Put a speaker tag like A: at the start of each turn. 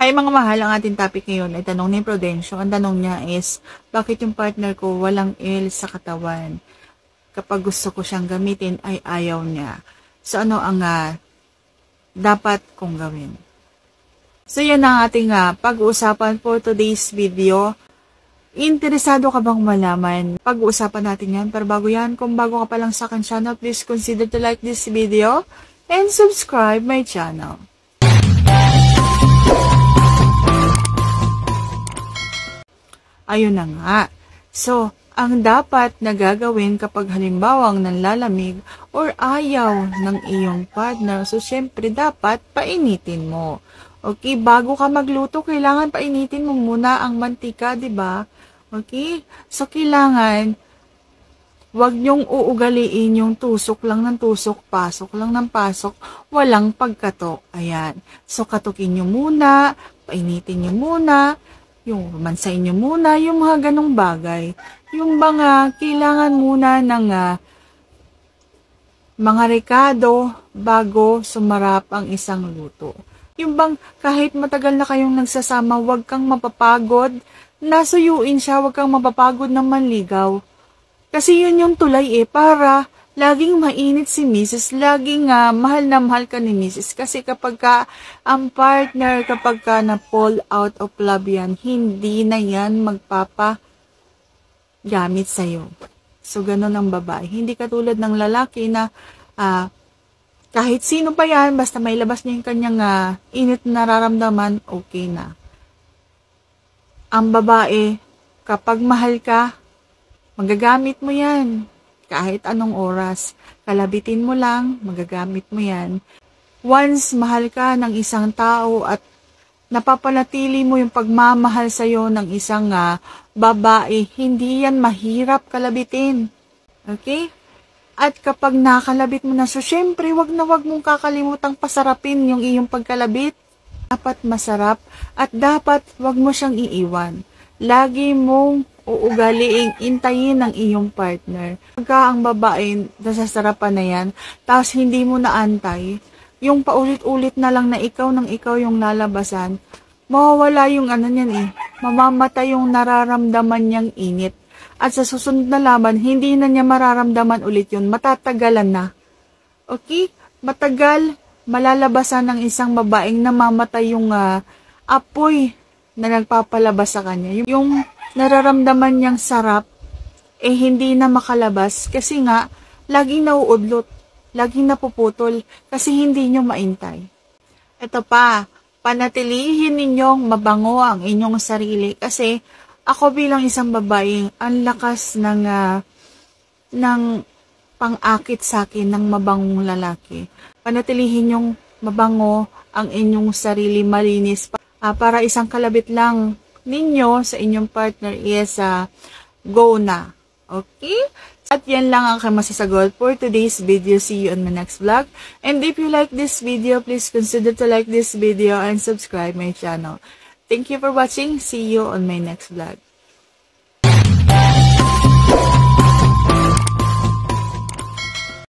A: Hi mga mahal, ang ating topic ngayon ay tanong ni Prudencio. Ang tanong niya is, bakit yung partner ko walang il sa katawan? Kapag gusto ko siyang gamitin ay ayaw niya. So ano ang dapat kong gawin? So yan ang ating pag-uusapan for today's video. Interesado ka bang malaman? Pag-uusapan natin yan. Pero bago yan, kung bago ka pa lang sa akin channel, please consider to like this video and subscribe my channel. Ayun na nga. So, ang dapat na gagawin kapag halimbawang nanlalamig or ayaw ng iyong partner, so syempre dapat painitin mo. Okay, bago ka magluto, kailangan painitin mo muna ang mantika, 'di ba? Okay? So kailangan wag niyong uugaliin yung tusok lang ng tusok, pasok lang ng pasok, walang pagkatok. Ayan. So katukin niyo muna, painitin niyo muna, yung mansain nyo muna, yung mga ganong bagay. Yung mga kailangan muna ng mga rekado bago sumarap ang isang luto. Yung bang kahit matagal na kayong nagsasama, wag kang mapapagod, nasuyuin siya, wag kang mapapagod ng manligaw. Kasi yun yung tulay para laging mainit si Mrs. Laging mahal na mahal ka ni Mrs. Kasi kapag ang partner, kapag na fall out of love yan, hindi na yan magpapagamit sa'yo. So, ganun ang babae. Hindi katulad ng lalaki na kahit sino pa yan, basta may labas niya yung kanyang init na nararamdaman, okay na. Ang babae, kapag mahal ka, magagamit mo yan. Kahit anong oras, kalabitin mo lang, magagamit mo yan. Once mahal ka ng isang tao at napapanatili mo yung pagmamahal sa'yo ng isang babae, hindi yan mahirap kalabitin. Okay? At kapag nakalabit mo na, so syempre, wag na wag mong kakalimutang pasarapin yung iyong pagkalabit. Dapat masarap at dapat wag mo siyang iiwan. Lagi mong uugaliing intayin ng iyong partner. Pagka ang babae nasasarapan na yan, tapos hindi mo naantay, yung paulit-ulit na lang na ikaw yung lalabasan, mawawala yung niyan mamamatay yung nararamdaman niyang init. At sa susunod na laban, hindi na niya mararamdaman ulit yun, matatagalan na. Okay? Matagal, malalabasan ng isang babaeng namamatay yung apoy na nagpapalabas sa kanya. Yung nararamdaman niyang sarap, hindi na makalabas kasi nga, laging nauudlot, laging napuputol, kasi hindi niyo maintay. Ito pa, panatilihin ninyong mabango ang inyong sarili, kasi ako bilang isang babae, ang lakas ng pang-akit sa akin ng mabangong lalaki. Panatilihin niyong mabango ang inyong sarili, malinis, para isang kalabit lang ninyo sa inyong partner is go na. Okay? At yan lang ang aking masasagot for today's video. See you on my next vlog. And if you like this video, please consider to like this video and subscribe my channel. Thank you for watching. See you on my next vlog.